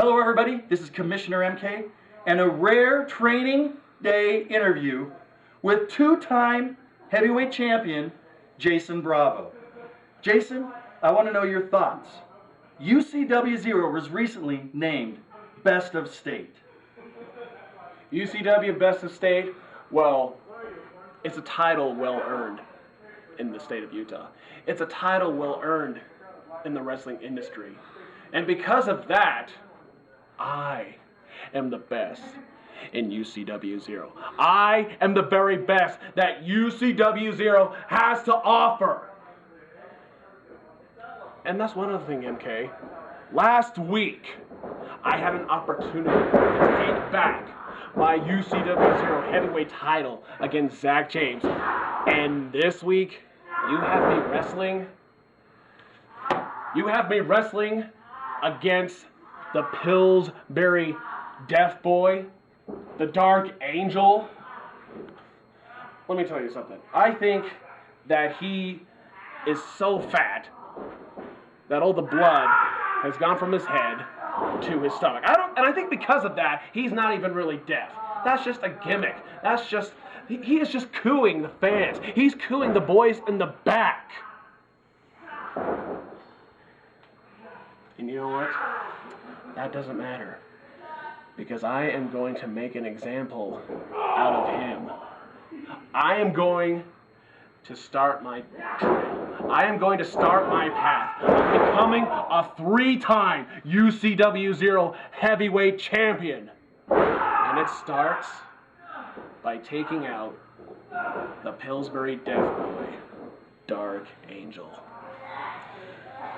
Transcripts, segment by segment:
Hello everybody, this is Commissioner MK and a rare training day interview with two-time heavyweight champion Jayson Bravo. Jayson, I want to know your thoughts. Ucw Zero was recently named Best of State. UCW Best of State, well, it's a title well earned in the state of Utah. It's a title well earned in the wrestling industry. And because of that, I am the best in UCW Zero. I am the very best that UCW Zero has to offer. And that's one other thing, MK. Last week, I had an opportunity to take back my UCW Zero heavyweight title against Zack James. And this week, you have me wrestling against the Pillsbury Death Boy, the Dark Angel. Let me tell you something. I think that he is so fat that all the blood has gone from his head to his stomach. I think because of that, he's not even really deaf. That's just a gimmick. He is just cooing the fans. He's cooing the boys in the back. And you know what? That doesn't matter. Because I am going to make an example out of him. I am going to start my trail. I am going to start my path of becoming a three-time UCW Zero heavyweight champion. And it starts by taking out the Pillsbury Death Boy, Dark Angel.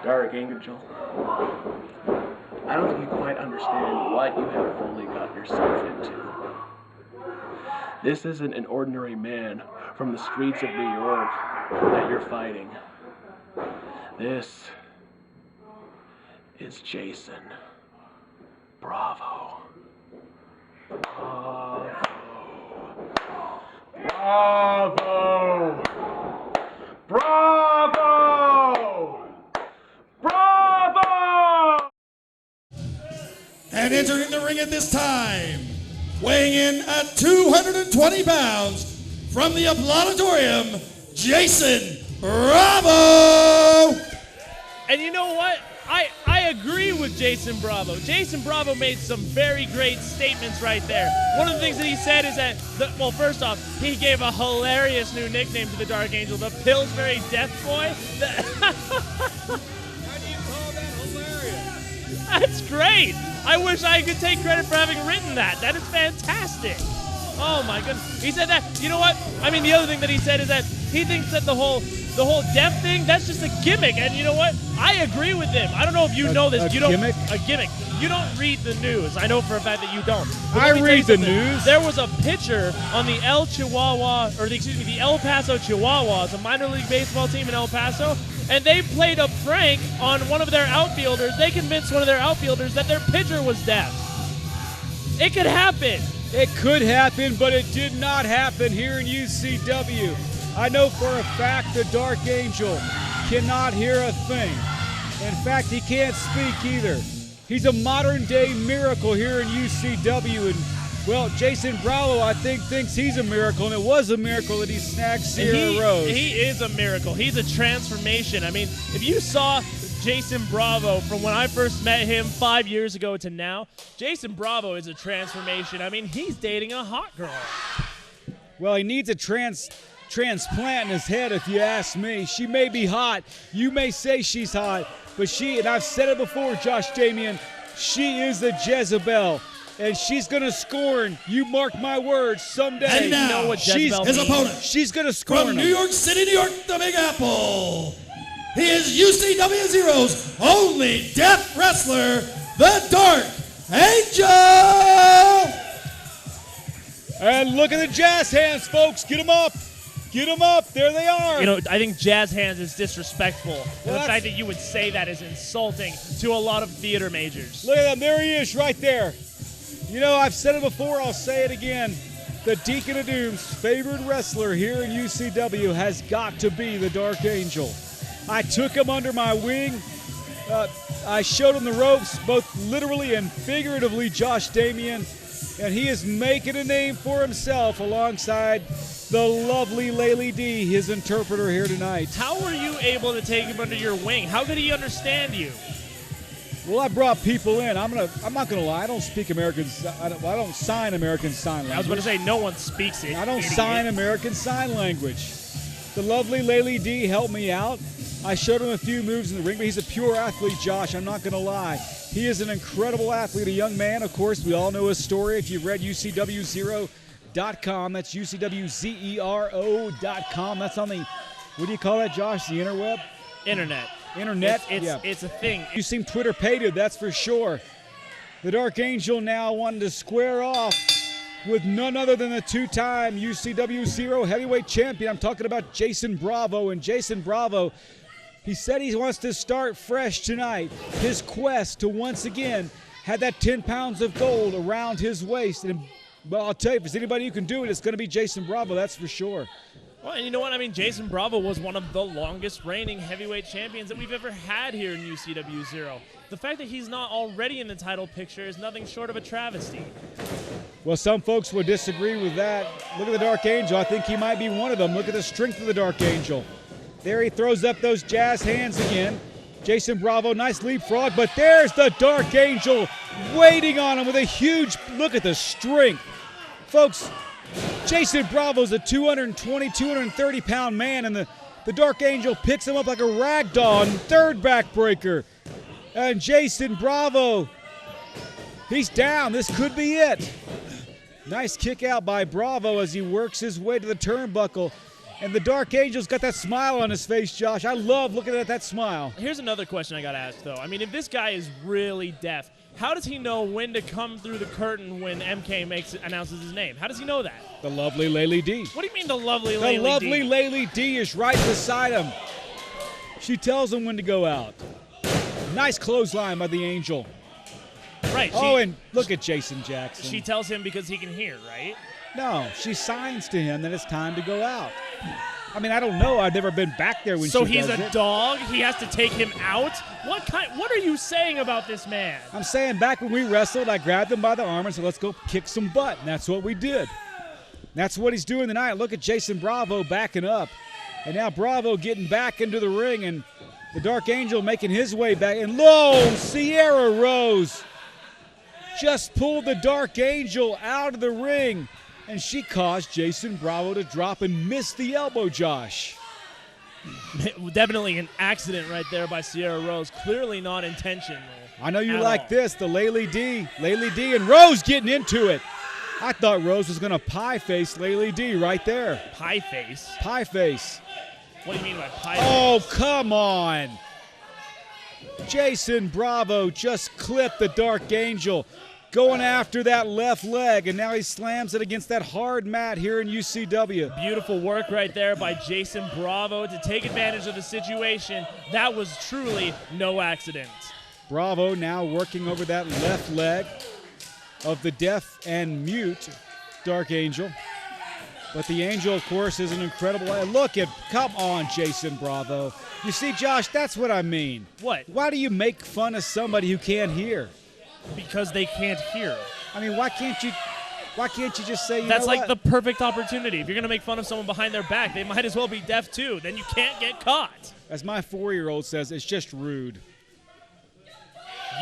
Dark Angel, I don't think you quite understand what you have fully got yourself into. This isn't an ordinary man from the streets of New York that you're fighting. This is Jayson Bravo. Bravo! Bravo! Bravo! And entering the ring at this time, weighing in at 220 pounds, from the Applaudauditorium, Jayson Bravo! And you know what? I agree with Jayson Bravo. Jayson Bravo made some very great statements right there. One of the things that he said is that, well, first off, he gave a hilarious new nickname to the Dark Angel, the Pillsbury Death Boy. How do you call that hilarious? That's great. I wish I could take credit for having written that. That is fantastic. Oh my goodness. He said that, you know what? I mean, the other thing that he said is that he thinks that the whole deaf thing, that's just a gimmick. And you know what? I agree with him. I don't know if you know this. You don't gimmick? A gimmick. You don't read the news. I know for a fact that you don't. I read the news. There was a pitcher on the El Paso Chihuahuas, a minor league baseball team in El Paso, and they played a prank on one of their outfielders. They convinced one of their outfielders that their pitcher was deaf. It could happen. It could happen, but it did not happen here in UCW. I know for a fact the Dark Angel cannot hear a thing. In fact, he can't speak either. He's a modern-day miracle here in UCW, and, well, Jayson Bravo, I think, thinks he's a miracle, and it was a miracle that he snagged Sierra Rose. He is a miracle. He's a transformation. I mean, if you saw Jayson Bravo from when I first met him 5 years ago to now, Jayson Bravo is a transformation. I mean, he's dating a hot girl. Well, he needs a transplant in his head, if you ask me. She may be hot. You may say she's hot, but she, and I've said it before, Josh Damian, she is the Jezebel. And she's going to scorn, you mark my words, someday. And now, you know what Jezebel his means. opponent, She's going to scorn from him. New York City, New York, the Big Apple. He is UCW Zero's only deaf wrestler, the Dark Angel. And look at the jazz hands, folks. Get them up. Get them up. There they are. You know, I think jazz hands is disrespectful. Well, the fact that you would say that is insulting to a lot of theater majors. Look at him. There he is right there. You know, I've said it before. I'll say it again. The Deacon of Doom's favorite wrestler here in UCW has got to be the Dark Angel. I took him under my wing. I showed him the ropes, both literally and figuratively, Josh Damian, and he is making a name for himself alongside the lovely Laylee D, his interpreter here tonight. How were you able to take him under your wing? How could he understand you? Well, I brought people in. I'm not gonna lie. I don't speak American. I don't sign American Sign Language. I was going to say no one speaks it. I don't idiot. sign American Sign Language. The lovely Laylee D helped me out. I showed him a few moves in the ring, but he's a pure athlete, Josh. I'm not gonna lie. He is an incredible athlete, a young man. Of course, we all know his story. If you've read Ucw Zero.com, that's UCWZERO.com. That's on the, what do you call that, Josh? The interweb? Internet. It's a thing. You seem Twitter pated, that's for sure. The Dark Angel now wanting to square off with none other than the two-time UCW Zero heavyweight champion. I'm talking about Jayson Bravo. And Jayson Bravo, he said he wants to start fresh tonight. His quest to once again have that 10 pounds of gold around his waist. And well, I'll tell you, if there's anybody who can do it, it's going to be Jayson Bravo, that's for sure. Well, and you know what? I mean, Jayson Bravo was one of the longest reigning heavyweight champions that we've ever had here in UCW Zero. The fact that he's not already in the title picture is nothing short of a travesty. Well, some folks would disagree with that. Look at the Dark Angel. I think he might be one of them. Look at the strength of the Dark Angel. There he throws up those jazz hands again. Jayson Bravo, nice leapfrog, but there's the Dark Angel waiting on him with a huge, look at the strength. Folks, Jayson Bravo's a 220, 230-pound man, and the Dark Angel picks him up like a rag doll and third backbreaker. And Jayson Bravo, he's down. This could be it. Nice kick out by Bravo as he works his way to the turnbuckle. And the Dark Angel's got that smile on his face, Josh. I love looking at that smile. Here's another question I got to ask, though. I mean, if this guy is really deaf, how does he know when to come through the curtain when MK announces his name? How does he know that? The lovely Laylee D. What do you mean the lovely Laylee D? The lovely Laylee D is right beside him. She tells him when to go out. Nice clothesline by the Angel. Right. And look at Jason Jackson. She tells him because he can hear, right? No, she signs to him that it's time to go out. I mean, I don't know. I've never been back there when so she does it. So he's a dog? He has to take him out? What are you saying about this man? I'm saying back when we wrestled, I grabbed him by the arm and said, let's go kick some butt. And that's what we did. That's what he's doing tonight. Look at Jayson Bravo backing up. And now Bravo getting back into the ring, and the Dark Angel making his way back. And Sierra Rose just pulled the Dark Angel out of the ring, and she caused Jayson Bravo to drop and miss the elbow, Josh. Definitely an accident right there by Sierra Rose. Clearly not intentional. I know you like this, the Laylee D. Laylee D and Rose getting into it. I thought Rose was going to pie face Laylee D right there. Pie face? Pie face. What do you mean by pie face? Oh, come on. Jayson Bravo just clipped the Dark Angel, going after that left leg, and now he slams it against that hard mat here in UCW. Beautiful work right there by Jayson Bravo to take advantage of the situation. That was truly no accident. Bravo now working over that left leg of the deaf and mute Dark Angel. But the Angel, of course, is an incredible. Come on, Jayson Bravo. You see, Josh, that's what I mean. What? Why do you make fun of somebody who can't hear? Because they can't hear. I mean, why can't you just say, That's like the perfect opportunity. If you're going to make fun of someone behind their back, they might as well be deaf too. Then you can't get caught. As my 4-year-old says, it's just rude.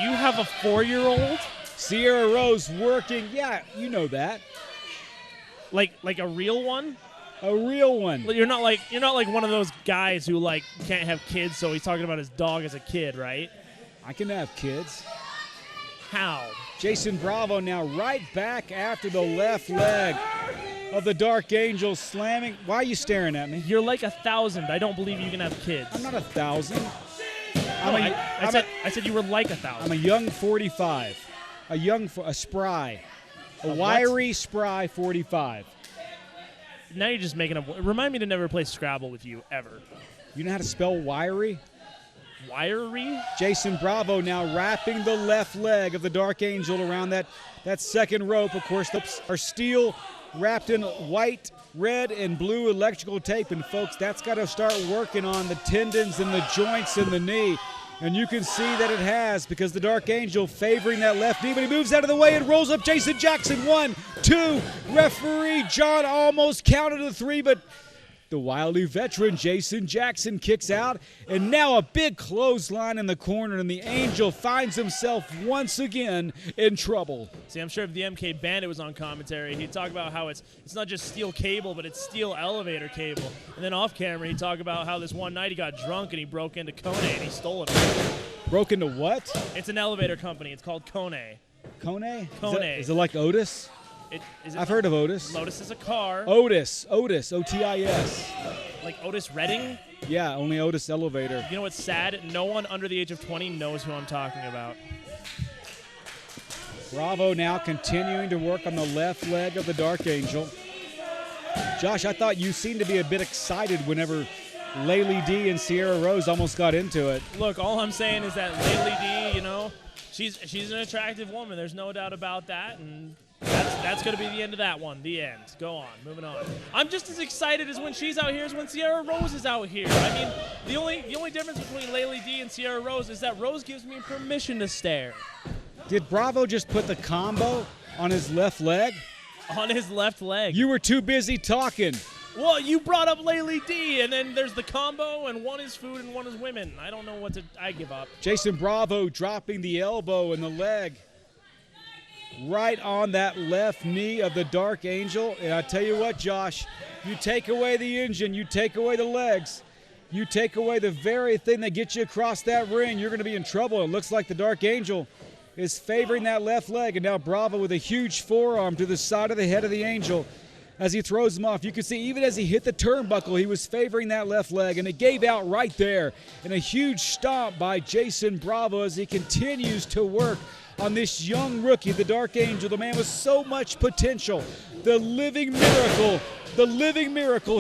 You have a 4-year-old? Sierra Rose working. Yeah, you know that. Like a real one? A real one. You're not like one of those guys who can't have kids, so he's talking about his dog as a kid, right? I can have kids. How? Jayson Bravo now right back after the left leg of the Dark Angel slamming. Why are you staring at me? You're like 1,000. I don't believe you can have kids. I'm not 1,000. I said you were like 1,000. I'm a young 45. A spry. A wiry, spry 45. Now you're just making up. Remind me to never play Scrabble with you, ever. You know how to spell wiry? Wiry? Jayson Bravo now wrapping the left leg of the Dark Angel around that second rope. Of course, those are steel wrapped in white, red, and blue electrical tape. And, folks, that's got to start working on the tendons and the joints in the knee. And you can see that it has, because the Dark Angel favoring that left knee, but he moves out of the way and rolls up Jason Jackson. 1, 2. Referee John almost counted to 3, but the wily veteran Jason Jackson kicks out, and now a big clothesline in the corner, and the Angel finds himself once again in trouble. See, I'm sure if the MK Bandit was on commentary, he'd talk about how it's not just steel cable, but it's steel elevator cable. And then off camera, he'd talk about how this one night he got drunk and he broke into Kone and he stole it. Broke into what? It's an elevator company. It's called Kone. Kone? Kone. Is it like Otis? I've heard of Otis. Lotus is a car. Otis, O-T-I-S. Like Otis Redding? Yeah, only Otis elevator. You know what's sad? No one under the age of 20 knows who I'm talking about. Bravo now continuing to work on the left leg of the Dark Angel. Josh, I thought you seemed to be a bit excited whenever Laylee D and Sierra Rose almost got into it. Look, all I'm saying is that Laylee D, you know, she's an attractive woman. There's no doubt about that, and that's going to be the end of that one. The end. Go on. Moving on. I'm just as excited as when she's out here as when Sierra Rose is out here. I mean, the only difference between Laylee D and Sierra Rose is that Rose gives me permission to stare. Did Bravo just put the combo on his left leg? On his left leg. You were too busy talking. Well, you brought up Laylee D, and then there's the combo, and one is food and one is women. I don't know what to. I give up. Jason Bravo dropping the elbow and the leg right on that left knee of the Dark Angel. And I tell you what, Josh, you take away the engine, you take away the legs, you take away the very thing that gets you across that ring, you're going to be in trouble. It looks like the Dark Angel is favoring that left leg, and now Bravo with a huge forearm to the side of the head of the Angel as he throws him off. You can see even as he hit the turnbuckle, he was favoring that left leg, and it gave out right there. And a huge stomp by Jason Bravo as he continues to work on this young rookie, the Dark Angel, the man with so much potential, the living miracle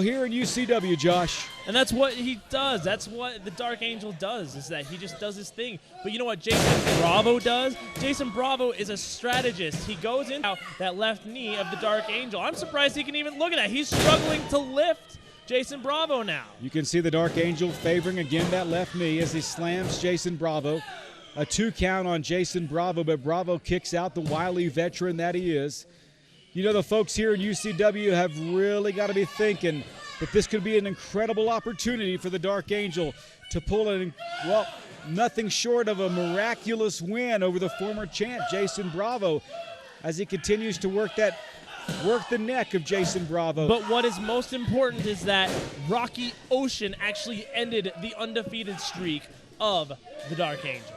here in UCW, Josh. And that's what he does. That's what the Dark Angel does, is that he just does his thing. But you know what Jason Bravo does? Jason Bravo is a strategist. He goes in that left knee of the Dark Angel. I'm surprised he can even look at that. He's struggling to lift Jason Bravo now. You can see the Dark Angel favoring again that left knee as he slams Jason Bravo. A 2 count on Jason Bravo, but Bravo kicks out the wily veteran that he is. You know, the folks here in UCW have really got to be thinking that this could be an incredible opportunity for the Dark Angel to pull in, well, nothing short of a miraculous win over the former champ, Jason Bravo, as he continues to work the neck of Jason Bravo. But what is most important is that Rocky Ocean actually ended the undefeated streak of the Dark Angel.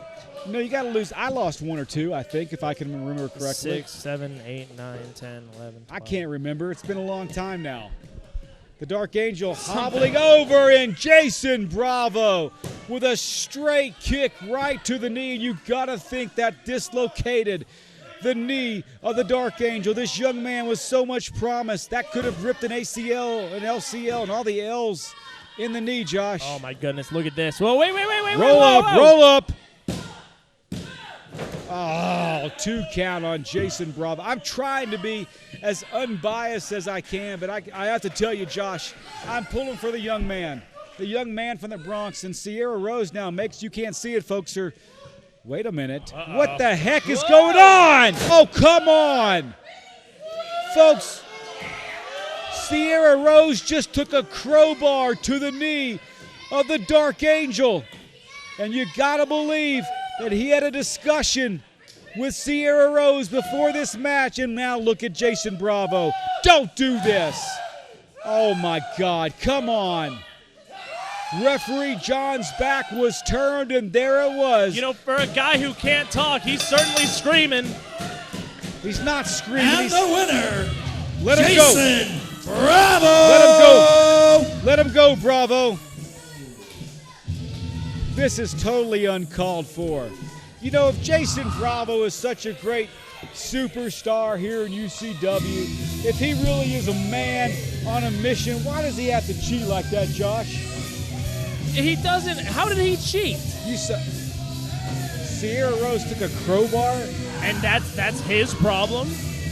No, you got to lose. I lost 1 or 2, I think, if I can remember correctly. 6, 7, 8, 9, 10, 11, 12. I can't remember. It's been a long time now. The Dark Angel hobbling over, and Jason Bravo with a straight kick right to the knee. You got to think that dislocated the knee of the Dark Angel. This young man with so much promise. That could have ripped an ACL, an LCL, and all the L's in the knee, Josh. Oh, my goodness. Look at this. Whoa, wait. Roll whoa, up, whoa. roll up. Oh, 2 count on Jason Bravo. I'm trying to be as unbiased as I can, but I have to tell you, Josh, I'm pulling for the young man from the Bronx. And Sierra Rose now makes, you can't see it, folks, are, wait a minute. Uh-oh. What the heck is going on? Oh, come on. Folks, Sierra Rose just took a crowbar to the knee of the Dark Angel. And you got to believe that he had a discussion with Sierra Rose before this match, and now look at Jason Bravo. Don't do this. Oh, my God. Come on. Referee John's back was turned, and there it was. You know, for a guy who can't talk, he's certainly screaming. He's not screaming. And the winner, Let him go. Jason Bravo! Let him go. Let him go, Bravo. This is totally uncalled for. You know, if Jason Bravo is such a great superstar here in UCW, if he really is a man on a mission, why does he have to cheat like that, Josh? He doesn't. How did he cheat? Sierra Rose took a crowbar? And that's his problem?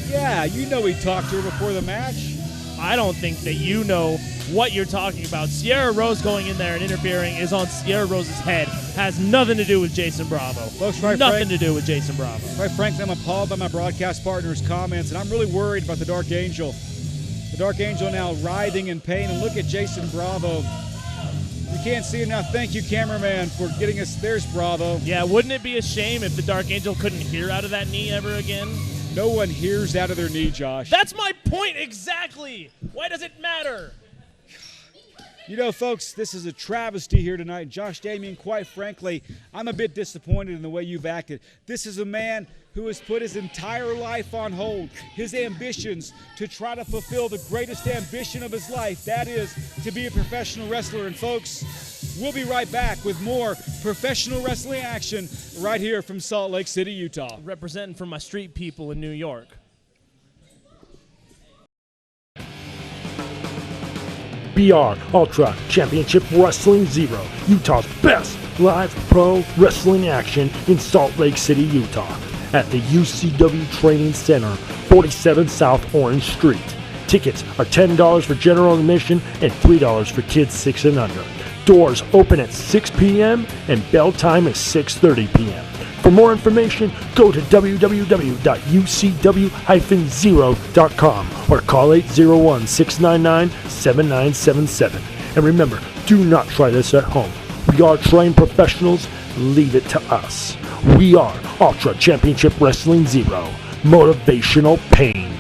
Yeah, you know he talked to her before the match. I don't think that you know what you're talking about. Sierra Rose going in there and interfering is on Sierra Rose's head. Has nothing to do with Jayson Bravo. Folks, nothing to do with Jayson Bravo. Quite frankly, I'm appalled by my broadcast partner's comments, and I'm really worried about the Dark Angel. The Dark Angel now writhing in pain, and look at Jayson Bravo. You can't see him now. Thank you, cameraman, for getting us. There's Bravo. Yeah, wouldn't it be a shame if the Dark Angel couldn't hear out of that knee ever again? No one hears out of their knee, Josh. That's my point exactly. Why does it matter? You know, folks, this is a travesty here tonight. Josh Damian, quite frankly, I'm a bit disappointed in the way you've acted. This is a man who has put his entire life on hold, his ambitions to try to fulfill the greatest ambition of his life, that is to be a professional wrestler. And folks, we'll be right back with more professional wrestling action right here from Salt Lake City, Utah. Representing for my street people in New York. BR Ultra Championship Wrestling Zero, Utah's best live pro wrestling action in Salt Lake City, Utah, at the UCW Training Center, 47 South Orange Street. Tickets are $10 for general admission and $3 for kids 6 and under. Doors open at 6 p.m. and bell time is 6:30 p.m. For more information, go to www.ucw-zero.com or call 801-699-7977. And remember, do not try this at home. We are trained professionals. Leave it to us. We are Ultra Championship Wrestling Zero. Motivational pain.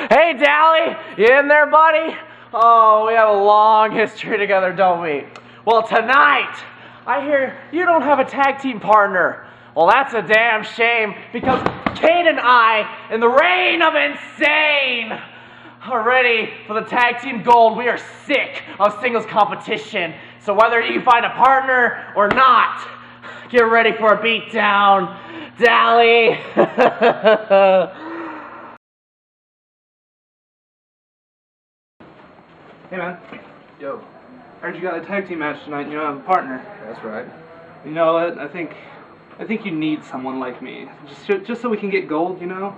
Hey, Dally, you in there, buddy? Oh, we have a long history together, don't we? Well, tonight, I hear you don't have a tag team partner. Well, that's a damn shame, because Kate and I, in the reign of insane, are ready for the tag team gold. We are sick of singles competition. So whether you find a partner or not, get ready for a beatdown. Dally. Hey man. Yo. I heard you got a tag team match tonight and you don't have a partner. That's right. You know what? I think you need someone like me. Just so we can get gold, you know?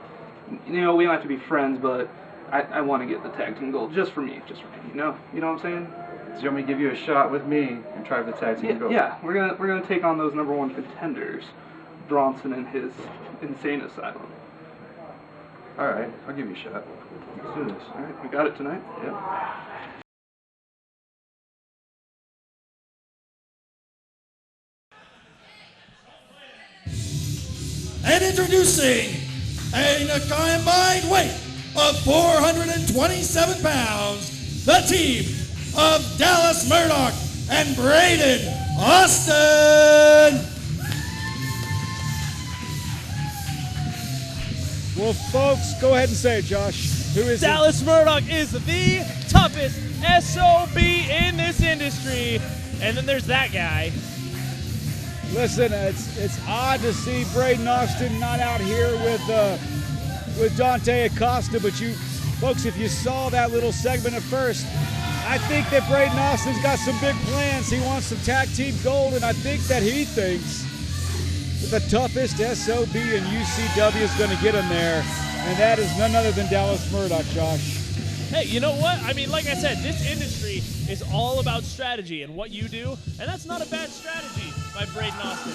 You know, we don't have to be friends, but I want to get the tag team gold just for me, you know? You know what I'm saying? So you want me to give you a shot with me and try for the tag team gold? Yeah, we're gonna take on those #1 contenders, Bronson and his insane asylum. Alright, I'll give you a shot. Let's do this. Alright, we got it tonight? Yep. And introducing a combined weight of 427 pounds, the team of Dallas Murdock and Brayden Austin. Well, folks, go ahead and say it, Josh. Who is Dallas Murdock is the toughest SOB in this industry. And then there's that guy. Listen, it's odd to see Brayden Austin not out here with Dante Acosta, but you folks, if you saw that little segment at first, I think that Brayden Austin's got some big plans. He wants some tag team gold, and I think that he thinks that the toughest SOB in UCW is going to get him there, and that is none other than Dallas Murdock, Josh. Hey, you know what? I mean, like I said, this industry is all about strategy and what you do, and that's not a bad strategy by Brayden Austin.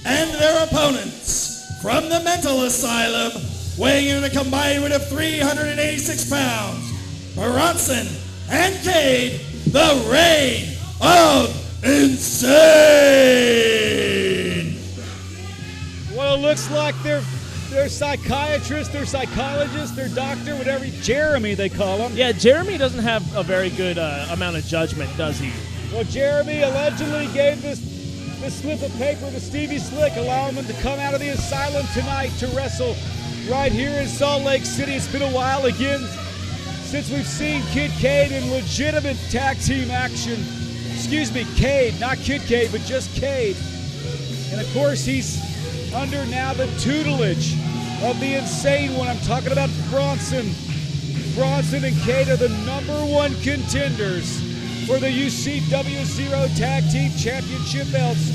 And their opponents from the mental asylum, weighing in a combined weight of 386 pounds, Bronson and Cade, the reign of insane. Well, it looks like they're psychiatrist, they're psychologist, they're doctor, whatever, Jeremy they call him. Yeah, Jeremy doesn't have a very good amount of judgment, does he? Well, Jeremy allegedly gave this slip of paper to Stevie Slick, allowing him to come out of the asylum tonight to wrestle right here in Salt Lake City. It's been a while again since we've seen Kid Cade in legitimate tag team action. Excuse me, Cade, not Kid Cade, but just Cade. And of course, he's under now the tutelage of the insane one. I'm talking about Bronson. Bronson and Cade are the #1 contenders for the UCW Zero Tag Team Championship belts,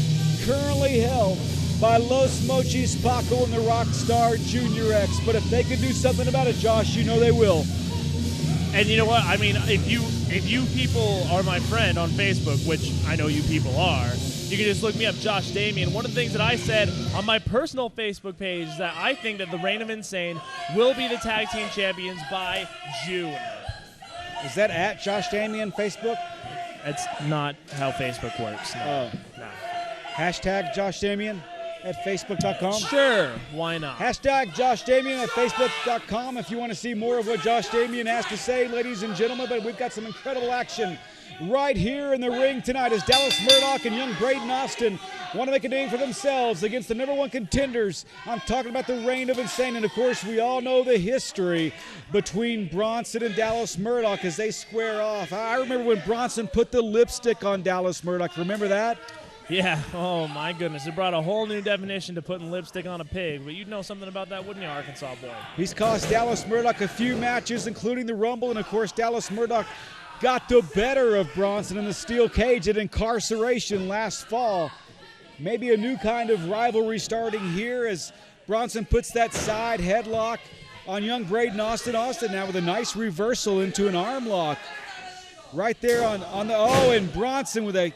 currently held by Los Mochis, Paco, and the Rockstar Junior X. But if they can do something about it, Josh, you know they will. And you know what? I mean, if you people are my friend on Facebook, which I know you people are, you can just look me up, Josh Damien. One of the things that I said on my personal Facebook page is that I think that the Reign of Insane will be the tag team champions by June. Is that at Josh Damien Facebook? That's not how Facebook works. No. No. Hashtag Josh Damien at Facebook.com? Sure, why not? Hashtag Josh Damien at Facebook.com if you want to see more of what Josh Damien has to say, ladies and gentlemen. But we've got some incredible action right here in the ring tonight as Dallas Murdock and young Brayden Austin want to make a name for themselves against the #1 contenders. I'm talking about the Reign of Insane, and of course we all know the history between Bronson and Dallas Murdock as they square off. I remember when Bronson put the lipstick on Dallas Murdock. Remember that? Yeah, oh my goodness. It brought a whole new definition to putting lipstick on a pig, but you'd know something about that, wouldn't you, Arkansas boy? He's cost Dallas Murdock a few matches, including the Rumble, and of course Dallas Murdock got the better of Bronson in the steel cage at Incarceration last fall. Maybe a new kind of rivalry starting here as Bronson puts that side headlock on young Brayden Austin. Austin now with a nice reversal into an arm lock. Right there on the, and Bronson with a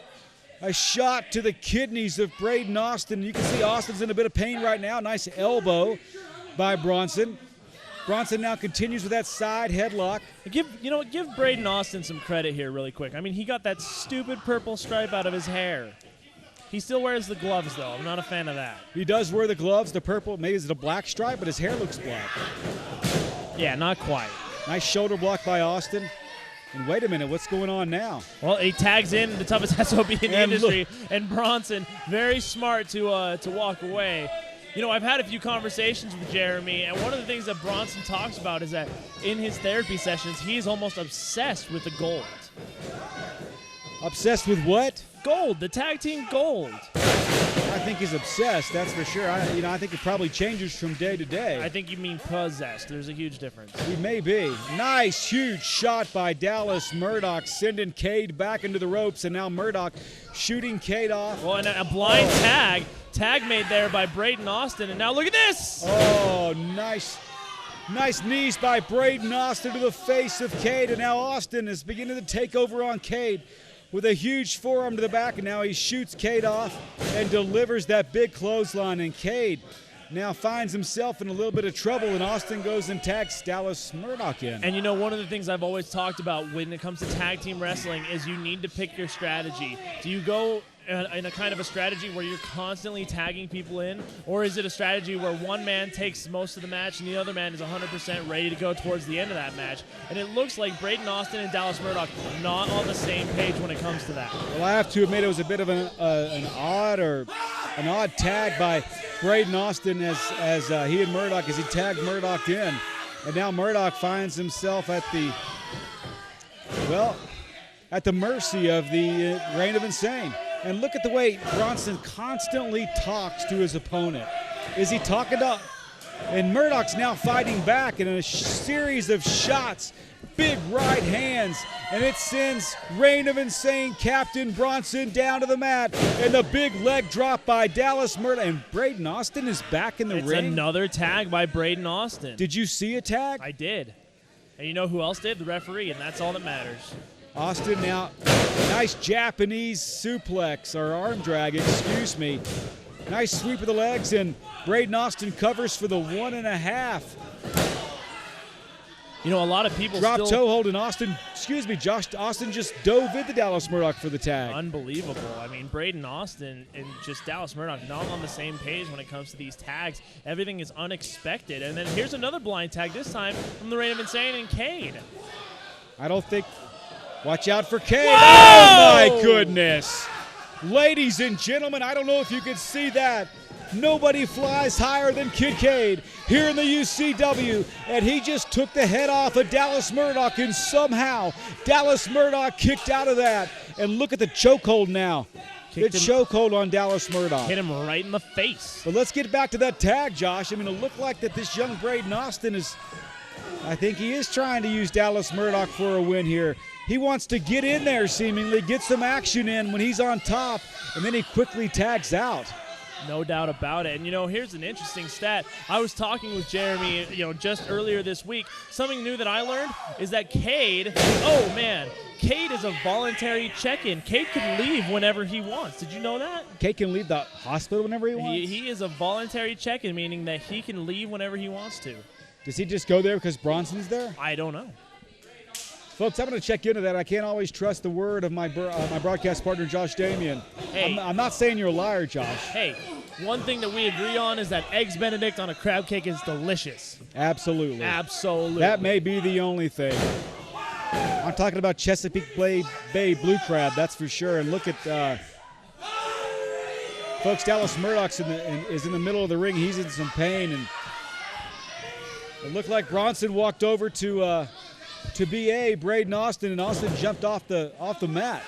shot to the kidneys of Brayden Austin. You can see Austin's in a bit of pain right now. Nice elbow by Bronson. Bronson now continues with that side headlock. Give Brayden Austin some credit here really quick. I mean, he got that stupid purple stripe out of his hair. He still wears the gloves, though. I'm not a fan of that. He does wear the gloves, the purple. Maybe it's a black stripe, but his hair looks black. Yeah, not quite. Nice shoulder block by Austin. And wait a minute, what's going on now? Well, he tags in the toughest SOB in the industry, and Bronson, very smart to walk away. You know, I've had a few conversations with Jeremy, and one of the things that Bronson talks about is that in his therapy sessions, he's almost obsessed with the gold. Obsessed with what? Gold, the tag team gold. I think he's obsessed, that's for sure. I think it probably changes from day to day. I think you mean possessed. There's a huge difference. He may be. Nice, huge shot by Dallas Murdock, sending Cade back into the ropes, and now Murdock shooting Cade off. Well, and a blind tag made there by Brayden Austin, and now look at this! Oh, nice. Nice knees by Brayden Austin to the face of Cade, and now Austin is beginning to take over on Cade with a huge forearm to the back, and now he shoots Cade off and delivers that big clothesline, and Cade now finds himself in a little bit of trouble, and Austin goes and tags Dallas Murdock in. And you know, one of the things I've always talked about when it comes to tag team wrestling is you need to pick your strategy. Do you go in a kind of a strategy where you're constantly tagging people in, or is it a strategy where one man takes most of the match and the other man is 100% ready to go towards the end of that match? And it looks like Brayden Austin and Dallas Murdock are not on the same page when it comes to that. Well, I have to admit it was a bit of an odd tag by Brayden Austin as he and Murdock, as he tagged Murdock in. And now Murdock finds himself at the mercy of the Reign of Insane. And look at the way Bronson constantly talks to his opponent. Is he talking to... And Murdock's now fighting back in a series of shots, big right hands, and it sends Reign of Insane Captain Bronson down to the mat, and the big leg drop by Dallas Murdock. And Brayden Austin is back in the ring. It's another tag by Brayden Austin. Did you see a tag? I did. And you know who else did? The referee, and that's all that matters. Austin now, nice Japanese suplex, or arm drag, excuse me. Nice sweep of the legs, and Brayden Austin covers for the 1.5. You know, a lot of people drop toe hold, and Austin just dove into Dallas Murdock for the tag. Unbelievable. I mean, Brayden Austin and just Dallas Murdock not on the same page when it comes to these tags. Everything is unexpected. And then here's another blind tag, this time from the Reign of Insane and Cade. I don't think... Watch out for Cade. Whoa! Oh, my goodness. Ladies and gentlemen, I don't know if you can see that. Nobody flies higher than Kid Cade here in the UCW, and he just took the head off of Dallas Murdock, and somehow Dallas Murdock kicked out of that. And look at the chokehold now. The chokehold on Dallas Murdock. Hit him right in the face. But let's get back to that tag, Josh. I mean, it looked like that this young Brayden Austin is, I think he is trying to use Dallas Murdock for a win here. He wants to get in there, seemingly, get some action in when he's on top, and then he quickly tags out. No doubt about it. And, here's an interesting stat. I was talking with Jeremy, just earlier this week. Something new that I learned is that Cade is a voluntary check-in. Cade can leave whenever he wants. Did you know that? Cade can leave the hospital whenever he wants? He is a voluntary check-in, meaning that he can leave whenever he wants to. Does he just go there because Bronson's there? I don't know. Folks, I'm going to check into that. I can't always trust the word of my broadcast partner, Josh Damian. Hey. I'm not saying you're a liar, Josh. Hey, one thing that we agree on is that Eggs Benedict on a crab cake is delicious. Absolutely. Absolutely. That may be the only thing. I'm talking about Chesapeake Bay Blue Crab, that's for sure. And look at, folks, Dallas Murdock is in the middle of the ring. He's in some pain. And it looked like Bronson walked over to BA, Brayden Austin, and Austin jumped off the mat.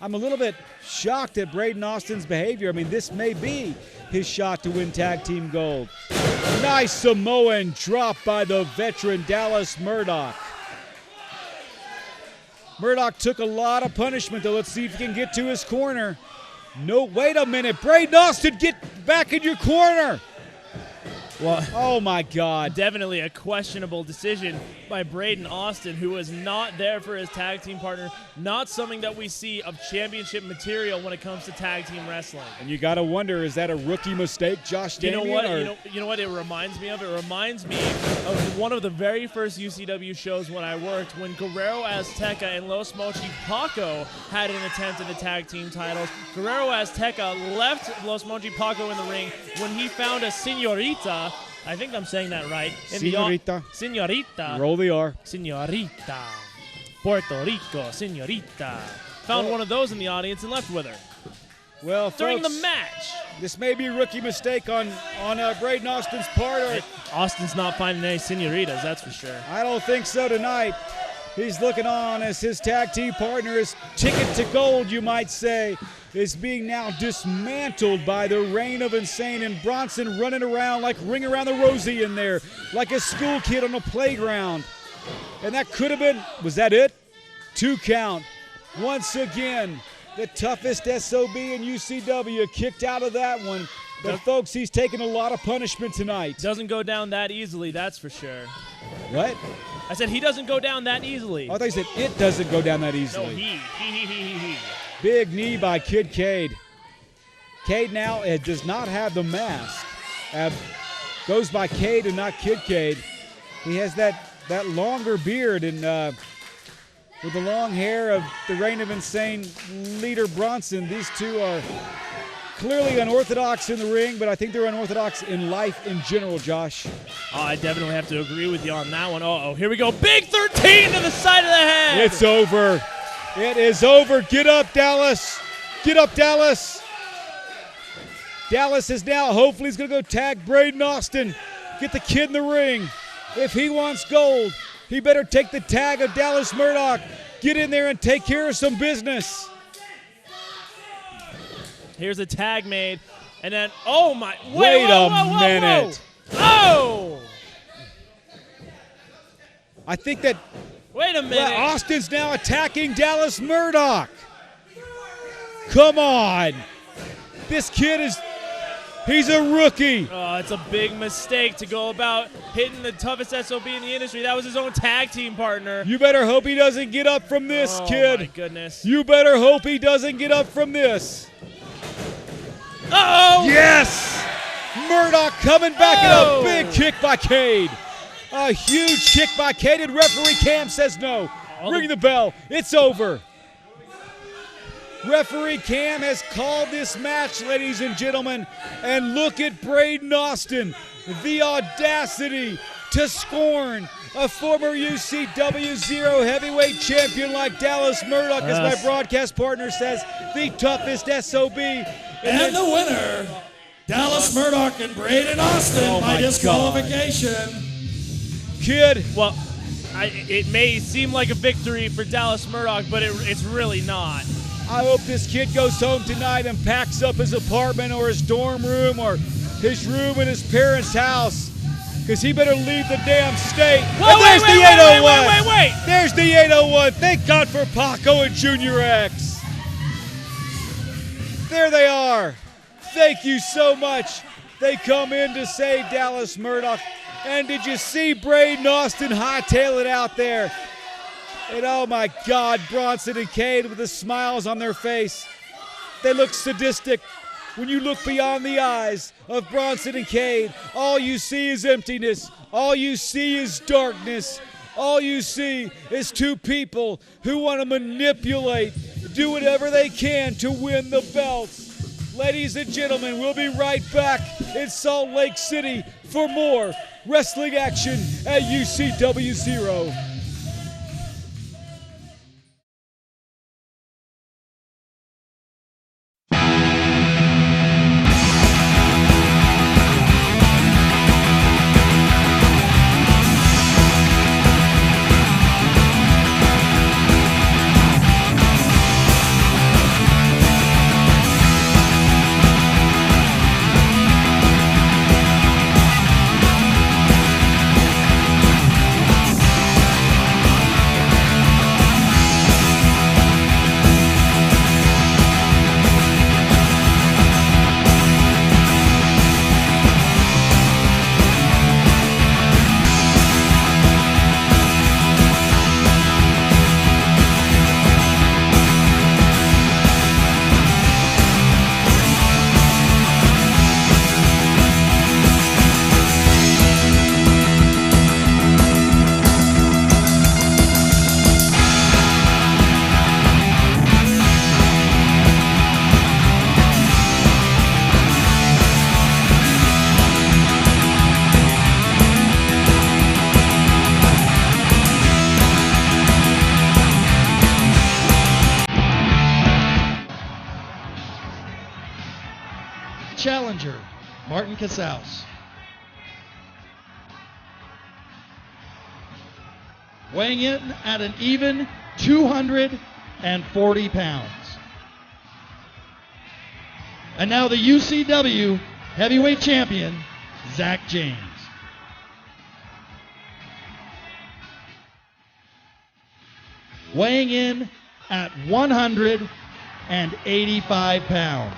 I'm a little bit shocked at Brayden Austin's behavior. I mean, this may be his shot to win tag team gold. Nice Samoan drop by the veteran Dallas Murdock. Murdock took a lot of punishment, though. Let's see if he can get to his corner. No, wait a minute. Brayden Austin, get back in your corner. Well, oh, my God. Definitely a questionable decision by Brayden Austin, who was not there for his tag team partner. Not something that we see of championship material when it comes to tag team wrestling. And you got to wonder, is that a rookie mistake, Josh Damian? You know what it reminds me of? It reminds me of one of the very first UCW shows when I worked, when Guerrero Azteca and Los Mochi Paco had an attempt at the tag team titles. Guerrero Azteca left Los Mochi Paco in the ring when he found a señorita. I think I'm saying that right. Señorita. Señorita. Roll the R. Señorita. Puerto Rico, señorita. Found one of those in the audience and left with her. Well, during folks, the match. This may be a rookie mistake on Brayden Austin's part. Austin's not finding any señoritas, that's for sure. I don't think so tonight. He's looking on as his tag team partner, his ticket to gold, you might say, is being now dismantled by the Reign of Insane, and Bronson running around like Ring Around the Rosie in there, like a school kid on a playground. And that could have been, was that it? 2 count. Once again, the toughest SOB in UCW kicked out of that one. But folks, he's taking a lot of punishment tonight. Doesn't go down that easily, that's for sure. What? I said he doesn't go down that easily. Oh, I thought you said it doesn't go down that easily. No, he. Big knee by Kid Cade. Cade now does not have the mask. Goes by Cade and not Kid Cade. He has that longer beard and with the long hair of the Reign of Insane leader Bronson. These two are clearly unorthodox in the ring, but I think they're unorthodox in life in general, Josh. Oh, I definitely have to agree with you on that one. Uh-oh, here we go. Big 13 to the side of the head. It's over. It is over. Get up, Dallas. Get up, Dallas. Dallas is now, hopefully he's going to go tag Brayden Austin. Get the kid in the ring. If he wants gold, he better take the tag of Dallas Murdock. Get in there and take care of some business. Here's a tag made. And then, oh my, wait a minute. Oh! I think that, wait a minute. Well, Austin's now attacking Dallas Murdock. Come on. This kid he's a rookie. Oh, it's a big mistake to go about hitting the toughest SOB in the industry. That was his own tag team partner. You better hope he doesn't get up from this, kid. Oh, my goodness. You better hope he doesn't get up from this. Uh-oh! Yes! Murdock coming back and a big kick by Cade. A huge kick by Cade, and referee Cam says no. Ring the bell. It's over. Referee Cam has called this match, ladies and gentlemen. And look at Brayden Austin. The audacity to scorn a former Ucw Zero heavyweight champion like Dallas Murdock, as my broadcast partner says, the toughest SOB. And the winner, Dallas Murdock and Brayden Austin by disqualification. Kid. Well, it may seem like a victory for Dallas Murdock, but it's really not. I hope this kid goes home tonight and packs up his apartment or his dorm room or his room in his parents' house, because he better leave the damn state. Whoa, there's the 801. Wait. There's the 801. Thank God for Paco and Junior X. There they are. thank you so much. They come in to save Dallas Murdock. And did you see Brayden Austin hightail it out there? And oh my God, Bronson and Cade with the smiles on their face. They look sadistic. When you look beyond the eyes of Bronson and Cade, all you see is emptiness. All you see is darkness. All you see is two people who want to manipulate, do whatever they can to win the belts. Ladies and gentlemen, we'll be right back in Salt Lake City for more wrestling action at UCW Zero. Challenger, Martin Casaus. Weighing in at an even 240 pounds. And now the UCW Heavyweight Champion, Zack James. Weighing in at 185 pounds.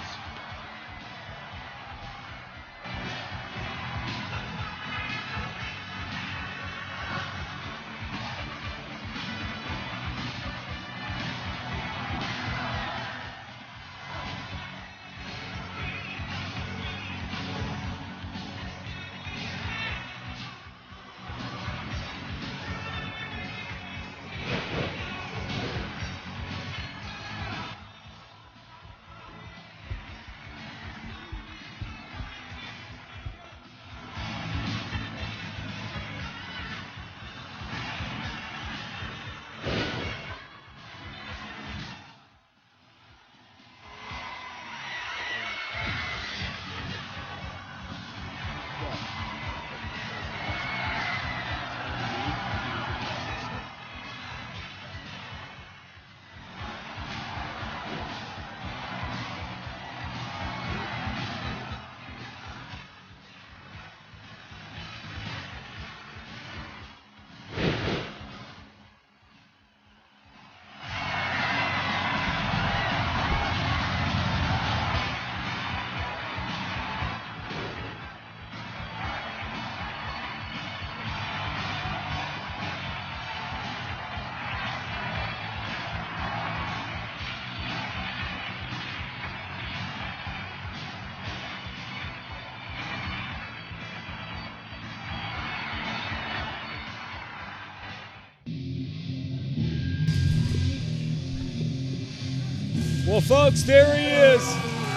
Well, folks, there he is,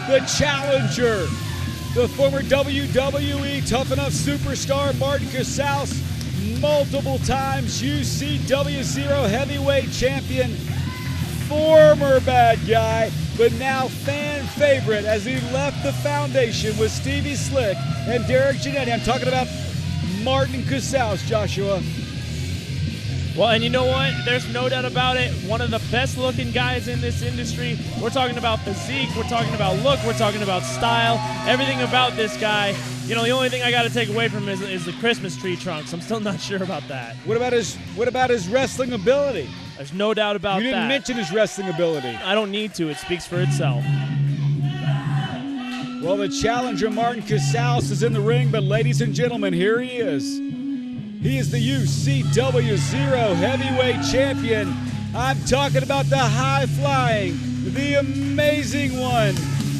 the challenger, the former WWE Tough Enough superstar Martin Casaus, multiple times UCW Zero heavyweight champion, former bad guy, but now fan favorite as he left the foundation with Stevie Slick and Derek Giannetti. I'm talking about Martin Casaus, Joshua. Well, and you know what? There's no doubt about it. One of the best-looking guys in this industry. We're talking about physique. We're talking about look. We're talking about style. Everything about this guy. You know, the only thing I got to take away from him is the Christmas tree trunks. I'm still not sure about that. What about his wrestling ability? There's no doubt about that. You didn't mention his wrestling ability. I don't need to. It speaks for itself. Well, the challenger, Martin Casaus, is in the ring, but ladies and gentlemen, here he is. He is the Ucw Zero heavyweight champion. I'm talking about the high-flying, the amazing one,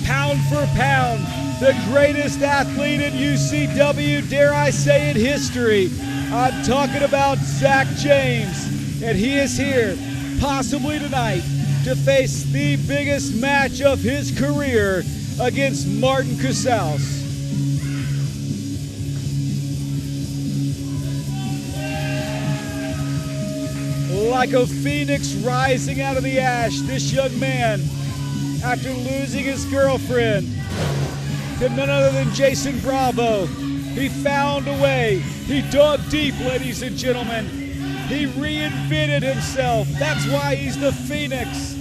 pound for pound, the greatest athlete in UCW, dare I say, in history. I'm talking about Zack James, and he is here, possibly tonight, to face the biggest match of his career against Martin Casaus. Like a phoenix rising out of the ash, this young man, after losing his girlfriend to none other than Jayson Bravo, he found a way. He dug deep, ladies and gentlemen. He reinvented himself. That's why he's the Phoenix.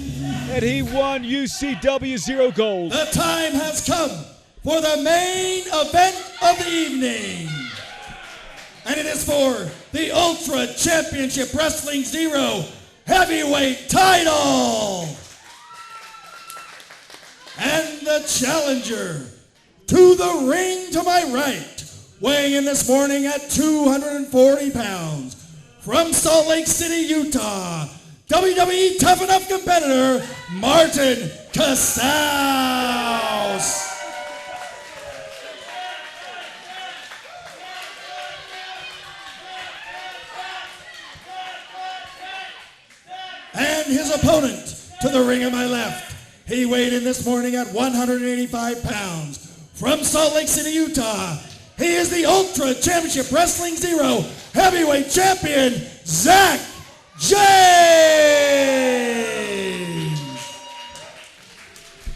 And he won UCW Zero Gold. The time has come for the main event of the evening. And it is for the Ultra Championship Wrestling Zero Heavyweight title. And the challenger to the ring to my right, weighing in this morning at 240 pounds, from Salt Lake City, Utah, WWE Tough Enough competitor, Martin Casaus. And his opponent to the ring on my left, he weighed in this morning at 185 pounds, from Salt Lake City, Utah. He is the Ultra Championship Wrestling Zero Heavyweight Champion, Zack James.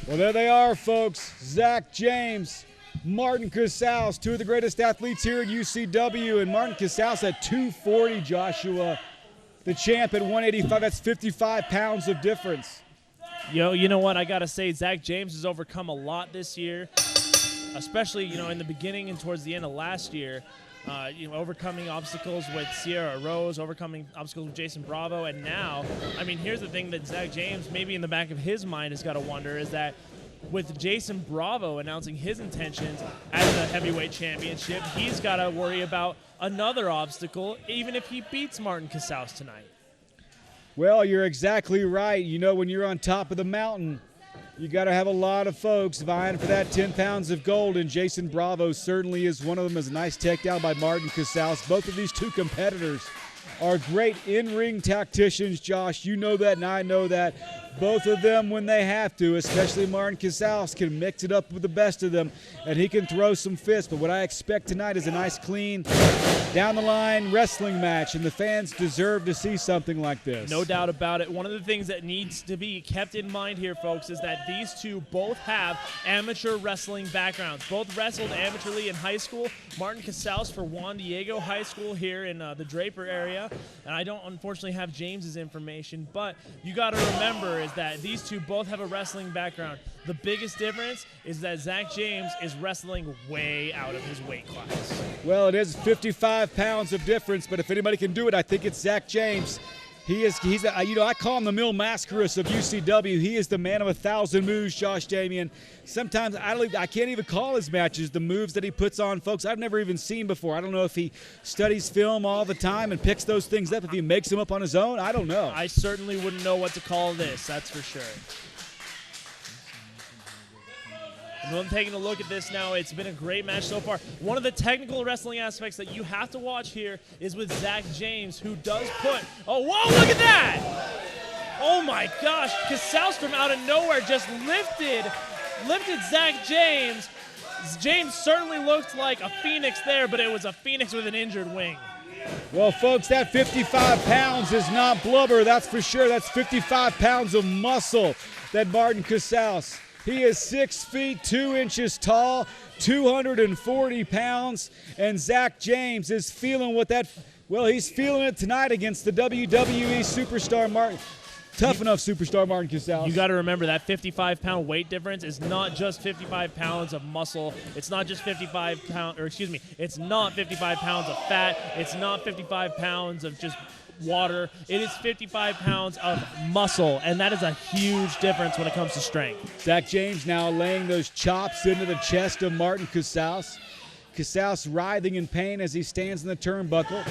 Well, there they are, folks. Zack James, Martin Casaus, two of the greatest athletes here at UCW, and Martin Casaus at 240, Joshua. The champ at 185, that's 55 pounds of difference. Yo, you know what? I got to say, Zack James has overcome a lot this year, especially, in the beginning and towards the end of last year. Overcoming obstacles with Sierra Rose, overcoming obstacles with Jayson Bravo, and now, here's the thing that Zack James, maybe in the back of his mind, has got to wonder is that with Jayson Bravo announcing his intentions at the heavyweight championship, he's got to worry about another obstacle, even if he beats Martin Casaus tonight. Well, you're exactly right. When you're on top of the mountain, you got to have a lot of folks vying for that 10 pounds of gold, and Jayson Bravo certainly is one of them. As a nice takedown by Martin Casaus. Both of these two competitors are great in-ring tacticians, Josh. You know that, and I know that. Both of them, when they have to, especially Martin Casaus, can mix it up with the best of them, and he can throw some fists. But what I expect tonight is a nice, clean, down-the-line wrestling match, and the fans deserve to see something like this. No doubt about it. One of the things that needs to be kept in mind here, folks, is that these two both have amateur wrestling backgrounds. Both wrestled amateurly in high school. Martin Casaus for Juan Diego High School here in the Draper area. And I don't, unfortunately, have James's information, but you got to remember is that these two both have a wrestling background. The biggest difference is that Zack James is wrestling way out of his weight class. Well, it is 55 pounds of difference, but if anybody can do it, I think it's Zack James. I call him the Mil Mascaras of UCW. He is the man of 1,000 moves, Josh Damian. Sometimes I can't even call his matches. The moves that he puts on, folks, I've never even seen before. I don't know if he studies film all the time and picks those things up. If he makes them up on his own, I don't know. I certainly wouldn't know what to call this, that's for sure. And when taking a look at this now, it's been a great match so far. One of the technical wrestling aspects that you have to watch here is with Zack James, who does put... Oh, whoa, look at that! Oh, my gosh. Casaus from out of nowhere just lifted Zack James. James certainly looked like a phoenix there, but it was a phoenix with an injured wing. Well, folks, that 55 pounds is not blubber, that's for sure. That's 55 pounds of muscle that Martin Casaus. He is 6 feet 2 inches tall, 240 pounds, and Zack James is feeling he's feeling it tonight against the WWE superstar Tough Enough superstar Martin Casaus. You got to remember that 55-pound weight difference is not just 55 pounds of muscle. It's not just it's not 55 pounds of fat. It's not 55 pounds of just water. It is 55 pounds of muscle, and that is a huge difference when it comes to strength. Zack James now laying those chops into the chest of Martin Casaus. Casaus writhing in pain as he stands in the turnbuckle.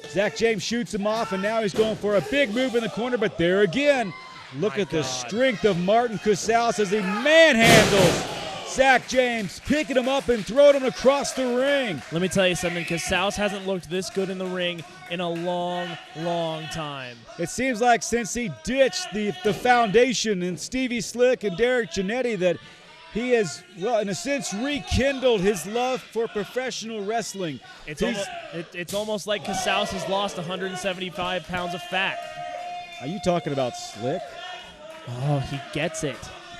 Zack James shoots him off, and now he's going for a big move in the corner, but there again, look at the strength of Martin Casaus as he manhandles Zack James, picking him up and throwing him across the ring. Let me tell you something, Casaus hasn't looked this good in the ring in a long, long time. It seems like since he ditched the foundation and Stevie Slick and Derek Giannetti that he has, well, in a sense, rekindled his love for professional wrestling. It's almost like Casaus has lost 175 pounds of fat. Are you talking about Slick? Oh, he gets it.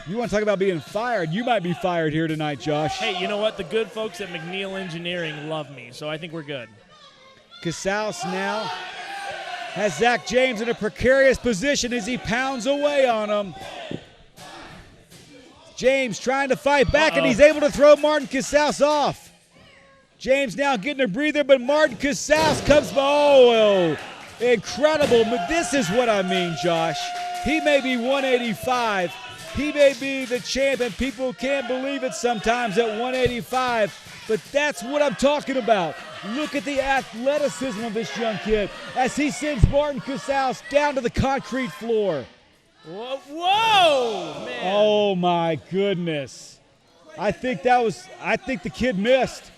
You want to talk about being fired? You might be fired here tonight, Josh. Hey, you know what? The good folks at McNeil Engineering love me, so I think we're good. Casaus now has Zack James in a precarious position as he pounds away on him. James trying to fight back, and he's able to throw Martin Casaus off. James now getting a breather, but Martin Casaus comes, incredible. But this is what I mean, Josh. He may be 185. He may be the champ, and people can't believe it sometimes at 185, but that's what I'm talking about. Look at the athleticism of this young kid as he sends Martin Casaus down to the concrete floor. Whoa, man. Oh, my goodness. I think the kid missed.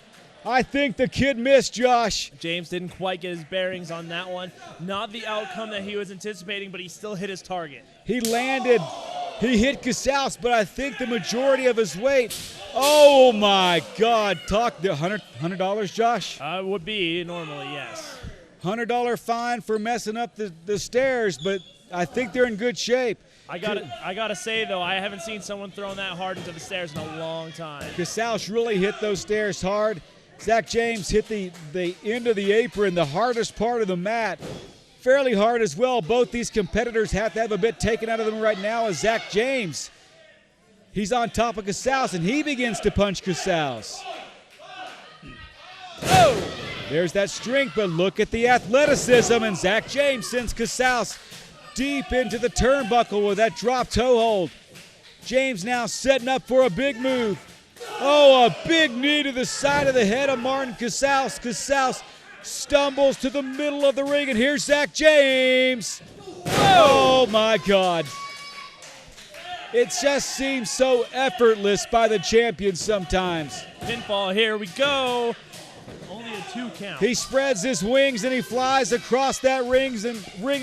I think the kid missed, Josh. James didn't quite get his bearings on that one. Not the outcome that he was anticipating, but he still hit his target. He hit Casaus, but I think the majority of his weight. Oh, my God. Talk the $100, Josh? Would be normally, yes. $100 fine for messing up the stairs, but I think they're in good shape. I gotta say, though, I haven't seen someone throwing that hard into the stairs in a long time. Casaus really hit those stairs hard. Zack James hit the end of the apron, the hardest part of the mat, fairly hard as well. Both these competitors have to have a bit taken out of them right now as Zack James, he's on top of Casaus, and he begins to punch Casaus. Oh! There's that strength, but look at the athleticism, and Zack James sends Casaus deep into the turnbuckle with that drop toe hold. James now setting up for a big move. Oh, a big knee to the side of the head of Martin Casaus. Casaus stumbles to the middle of the ring, and here's Zack James. Oh, my God. It just seems so effortless by the champion sometimes. Pinfall, here we go. Only a 2 count. He spreads his wings and he flies across that ring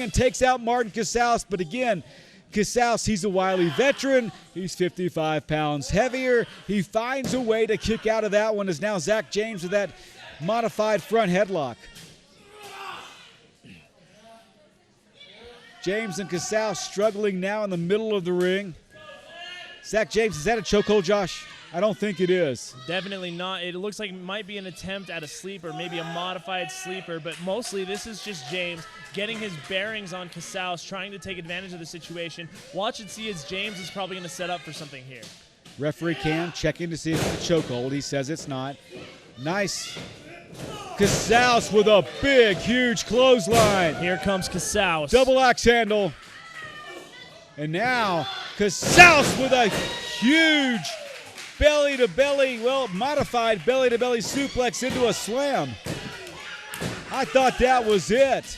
and takes out Martin Casaus. But again, Casaus, he's a wily veteran. He's 55 pounds heavier. He finds a way to kick out of that one as now Zack James with that modified front headlock. James and Casaus struggling now in the middle of the ring. Zack James, is that a chokehold, Josh? I don't think it is. Definitely not. It looks like it might be an attempt at a sleeper, maybe a modified sleeper, but mostly this is just James getting his bearings on Casaus, trying to take advantage of the situation. Watch and see as James is probably going to set up for something here. Referee Cam checking to see if it's a chokehold. He says it's not. Nice. Casaus with a big, huge clothesline. Here comes Casaus. Double axe handle. And now Casaus with a huge belly-to-belly, modified belly-to-belly suplex into a slam. I thought that was it.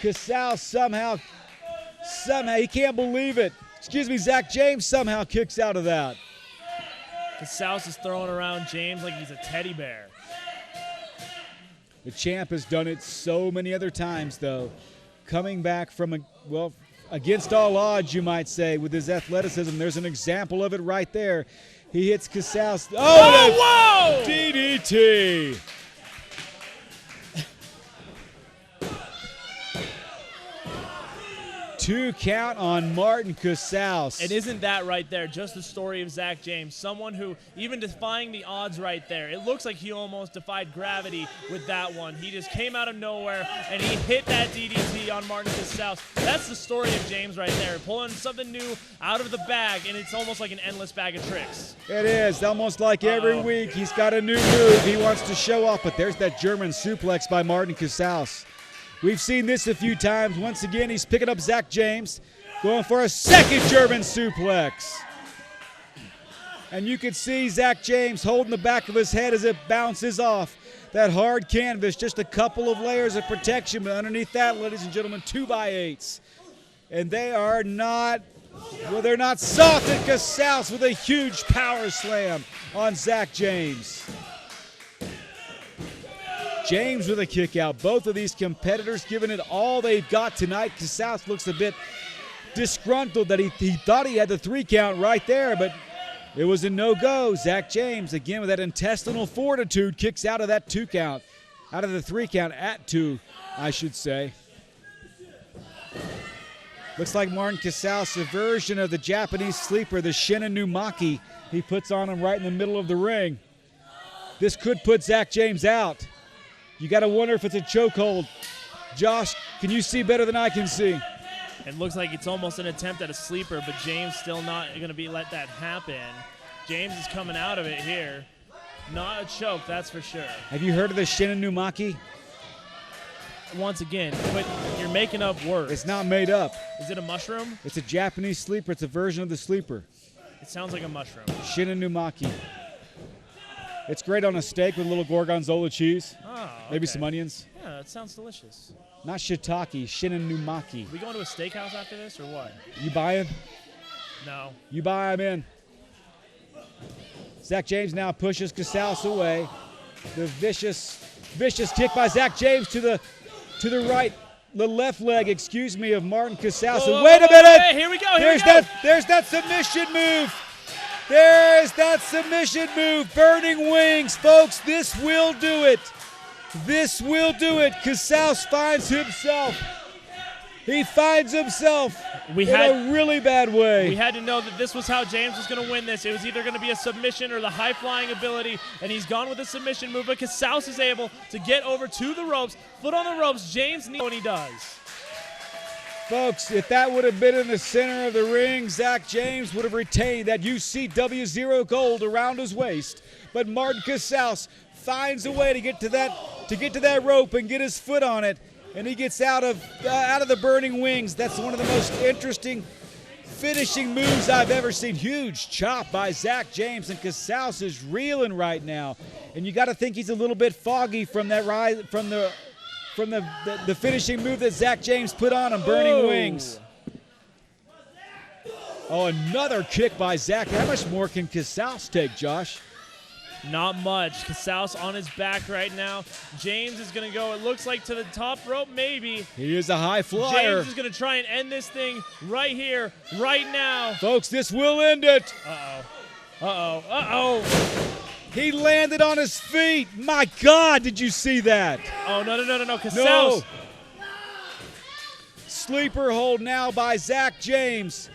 Casaus somehow, he can't believe it. Zack James somehow kicks out of that. Casaus is throwing around James like he's a teddy bear. The champ has done it so many other times, though. Coming back from against all odds, you might say, with his athleticism. There's an example of it right there. He hits Casaus. Oh, whoa! DDT. 2 count on Martin Casaus. And isn't that right there just the story of Zack James? Someone who, even defying the odds right there, it looks like he almost defied gravity with that one. He just came out of nowhere, and he hit that DDT on Martin Casaus. That's the story of James right there, pulling something new out of the bag, and it's almost like an endless bag of tricks. It is, almost like every week he's got a new move he wants to show off, but there's that German suplex by Martin Casaus. We've seen this a few times. Once again, he's picking up Zack James, going for a second German suplex. And you can see Zack James holding the back of his head as it bounces off that hard canvas. Just a couple of layers of protection, but underneath that, ladies and gentlemen, 2x8s. And they are not, well, they're not soft. And Casaus with a huge power slam on Zack James. James with a kick out. Both of these competitors giving it all they've got tonight. Casaus looks a bit disgruntled that he thought he had the 3 count right there, but it was a no-go. Zack James, again with that intestinal fortitude, kicks out of that 2 count. Out of the 3 count at 2, I should say. Looks like Martin Casaus, a version of the Japanese sleeper, the Shinin Numaki, he puts on him right in the middle of the ring. This could put Zack James out. You got to wonder if it's a chokehold. Josh, can you see better than I can see? It looks like it's almost an attempt at a sleeper, but James still not going to let that happen. James is coming out of it here. Not a choke, that's for sure. Have you heard of the Shinin Numaki? Once again, but you're making up words. It's not made up. Is it a mushroom? It's a Japanese sleeper. It's a version of the sleeper. It sounds like a mushroom. Shinin Numaki. It's great on a steak with a little gorgonzola cheese. Oh, okay. Maybe some onions. Yeah, that sounds delicious. Not shiitake, Shinin Numaki. We going to a steakhouse after this or what? You buying? No. You buy him in. Zack James now pushes Casaus away. The vicious kick by Zack James to the right, the left leg, excuse me, of Martin Casaus. Whoa, And wait a minute! Hey, here we go. There's that submission move. There's that submission move. Burning wings, folks. This will do it. This will do it. Casaus finds himself. He finds himself in a really bad way. We had to know that this was how James was going to win this. It was either going to be a submission or the high-flying ability, and he's gone with a submission move, but Casaus is able to get over to the ropes, foot on the ropes. James needs what he does. Folks, if that would have been in the center of the ring, Zack James would have retained that Ucw Zero gold around his waist. But Martin Casaus finds a way to get to that rope and get his foot on it, and he gets out of the burning wings. That's one of the most interesting finishing moves I've ever seen. Huge chop by Zack James, and Casaus is reeling right now. And you got to think he's a little bit foggy from that rise from the finishing move that Zack James put on him, burning wings. Oh, another kick by Zack. How much more can Casaus take, Josh? Not much. Casaus on his back right now. James is going to go, it looks like, to the top rope, maybe. He is a high flyer. James is going to try and end this thing right here, right now. Folks, this will end it. Uh-oh. Uh-oh. Uh-oh. He landed on his feet. My God, did you see that? Oh, no. Casaus. No. Sleeper hold now by Zack James.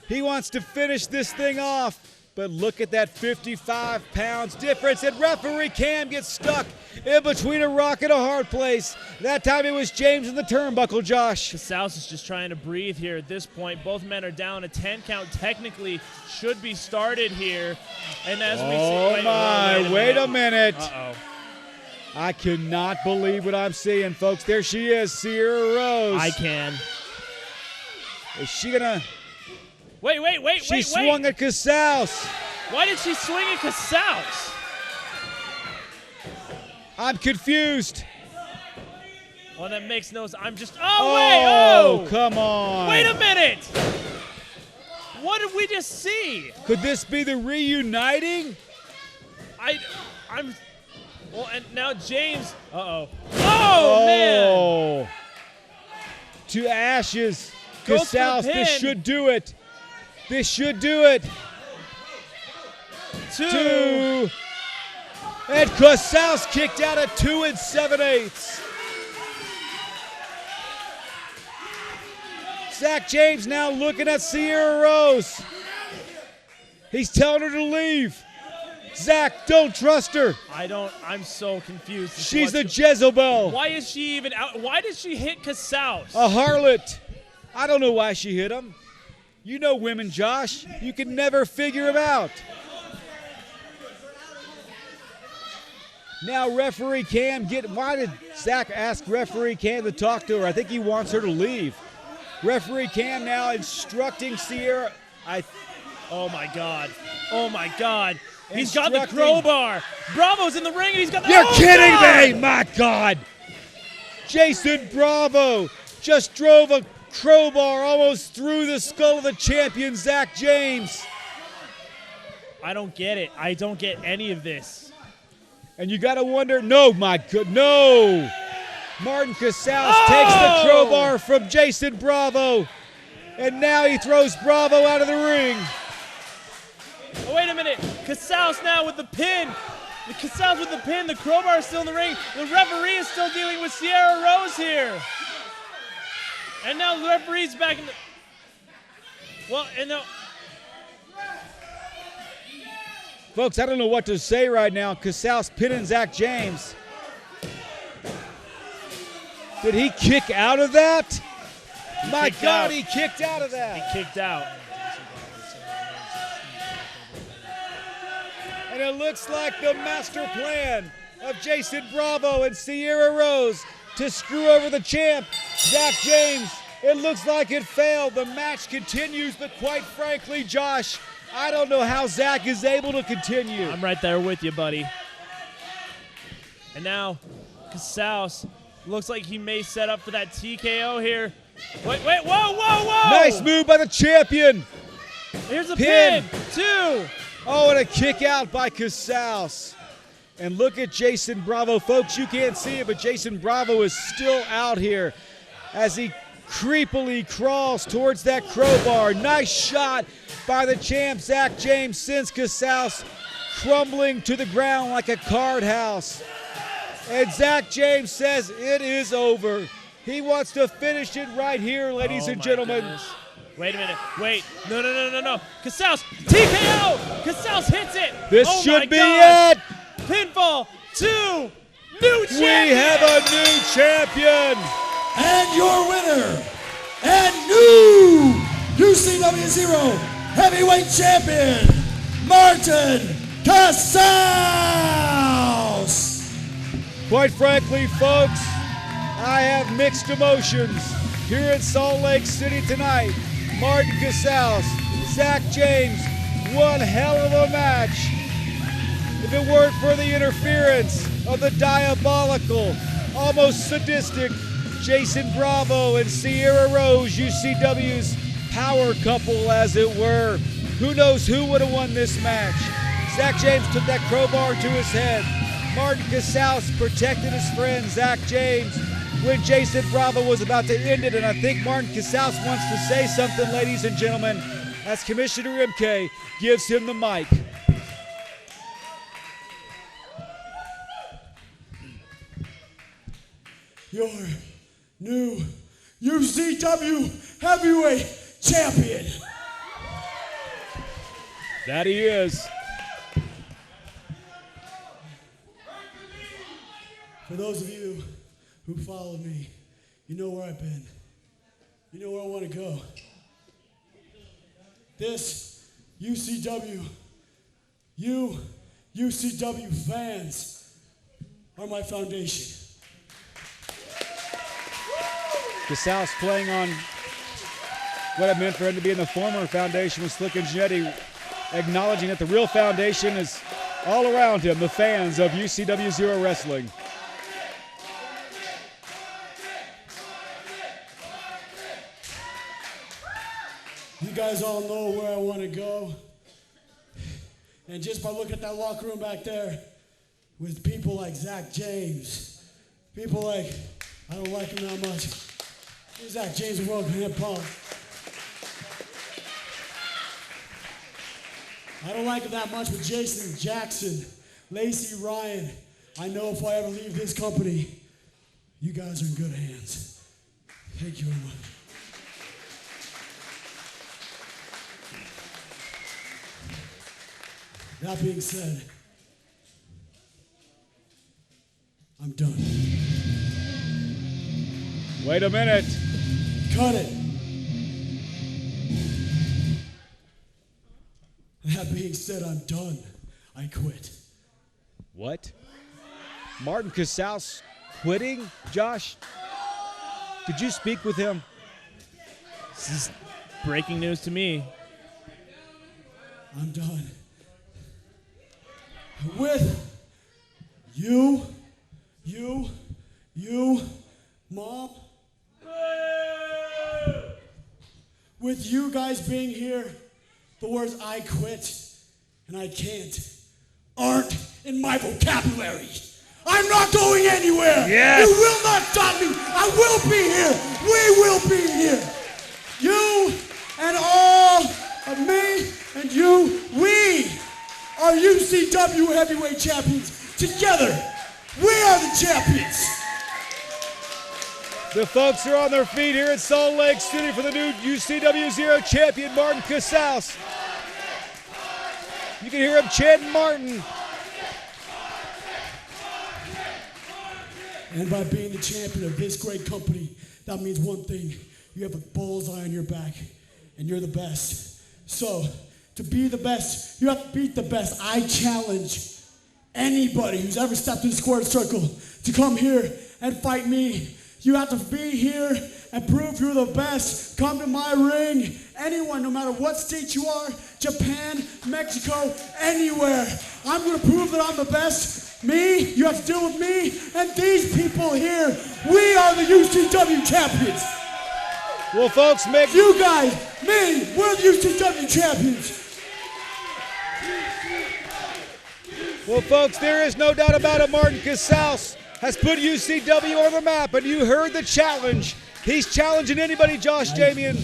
He wants to finish this thing off. But look at that 55 pounds difference, and referee Cam gets stuck in between a rock and a hard place. That time it was James in the turnbuckle, Josh. Casaus is just trying to breathe here at this point. Both men are down. A 10 count technically should be started here. And as we see, wait a minute. Uh-oh. I cannot believe what I'm seeing, folks. There she is, Sierra Rose. I can. Is she gonna... Wait. She swung at Casaus. Why did she swing at Casaus? I'm confused. Well, that makes no sense. I'm just... Oh, come on. Wait a minute. What did we just see? Could this be the reuniting? I'm... Well, and now James... Uh-oh. Oh, man. To ashes. Casaus, this should do it. This should do it. Two. And Casaus kicked out at 2 7/8. Zack James now looking at Sierra Rose. He's telling her to leave. Zack, don't trust her. I'm so confused. She's a Jezebel. Why is she even out? Why did she hit Casaus? A harlot. I don't know why she hit him. You know women, Josh. You can never figure them out. Now referee Cam why did Zack ask referee Cam to talk to her? I think he wants her to leave. Referee Cam now instructing Sierra. Oh my God. Oh my God. He's got the crowbar. Bravo's in the ring and he's got the You're kidding me! My God! Jayson Bravo just drove a crowbar almost through the skull of the champion, Zack James. I don't get it. I don't get any of this. And you got to wonder, no, my God, no! Martin Casaus takes the crowbar from Jayson Bravo, and now he throws Bravo out of the ring. Oh, wait a minute. Casaus now with the pin. Casaus with the pin. The crowbar is still in the ring. The referee is still dealing with Sierra Rose here. And now the referee's back in the... Well, and now... Folks, I don't know what to say right now. Casaus pinning Zack James. Did he kick out of that? My God, he kicked out of that. He kicked out. And it looks like the master plan of Jayson Bravo and Sierra Rose to screw over the champ, Zack James. It looks like it failed. The match continues, but quite frankly, Josh, I don't know how Zack is able to continue. I'm right there with you, buddy. And now, Casaus looks like he may set up for that TKO here. Wait, whoa! Nice move by the champion. Here's a pin. 2. Oh, and a kick out by Casaus. And look at Jayson Bravo. Folks, you can't see it, but Jayson Bravo is still out here as he creepily crawls towards that crowbar. Nice shot by the champ, Zack James, sends Casaus crumbling to the ground like a card house. And Zack James says it is over. He wants to finish it right here, ladies and gentlemen. Goodness. Wait a minute. Wait. No. Casaus, TKO! Casaus hits it! This should be it! Pinfall 2! New champion! We have a new champion! And your winner, and new UCW Zero Heavyweight Champion, Martin Casaus! Quite frankly, folks, I have mixed emotions here in Salt Lake City tonight. Martin Casaus, Zack James, one hell of a match. If it weren't for the interference of the diabolical, almost sadistic Jayson Bravo and Sierra Rose, UCW's power couple, as it were, who knows who would have won this match? Zack James took that crowbar to his head. Martin Casaus protected his friend, Zack James, when Jayson Bravo was about to end it, and I think Martin Casaus wants to say something, ladies and gentlemen, as Commissioner MK gives him the mic. Your new UCW Heavyweight Champion. That he is. For those of you who followed me, you know where I've been. You know where I want to go. This UCW, you UCW fans are my foundation. Casaus playing on what it meant for him to be in the former foundation with Slick and Giannetti, acknowledging that the real foundation is all around him, the fans of UCW Zero Wrestling. You guys all know where I want to go. And just by looking at that locker room back there with people like Zack James, people like, I don't like him that much. Zack James of World Hip Hop. I don't like him that much with Jason Jackson, Lacey Ryan. I know if I ever leave this company, you guys are in good hands. Thank you very much. That being said, I'm done. Wait a minute. Cut it. That being said, I'm done. I quit. What? Martin Casaus quitting? Josh, did you speak with him? This is breaking news to me. I'm done. With you, Mom. With you guys being here, the words I quit and I can't aren't in my vocabulary. I'm not going anywhere. Yes. You will not stop me. I will be here. We will be here. You and all of me and you, we are UCW heavyweight champions. Together, we are the champions. The folks are on their feet here at Salt Lake City for the new UCW Zero champion, Martin Casaus. You can hear him chanting Martin. And by being the champion of this great company, that means one thing. You have a bullseye on your back, and you're the best. So, to be the best, you have to beat the best. I challenge anybody who's ever stepped in the squared circle to come here and fight me. You have to be here and prove you're the best. Come to my ring. Anyone, no matter what state you are, Japan, Mexico, anywhere. I'm going to prove that I'm the best. Me, you have to deal with me and these people here. We are the UCW champions. Well, folks, make you guys, me, we're the UCW champions. Well, folks, there is no doubt about it. Martin Casaus has put UCW on the map, and you heard the challenge. He's challenging anybody, Josh Damian,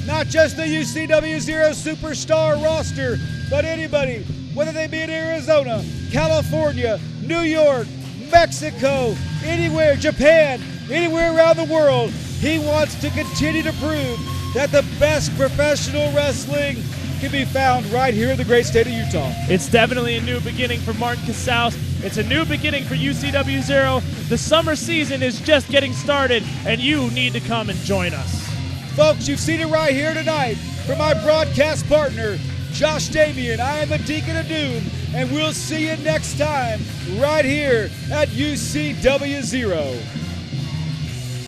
not just the UCW Zero Superstar roster, but anybody, whether they be in Arizona, California, New York, Mexico, anywhere, Japan, anywhere around the world. He wants to continue to prove that the best professional wrestling can be found right here in the great state of Utah. It's definitely a new beginning for Martin Casaus. It's a new beginning for UCW Zero. The summer season is just getting started, and you need to come and join us. Folks, you've seen it right here tonight from my broadcast partner, Josh Damian. I am the Deacon of Doom, and we'll see you next time right here at UCW Zero.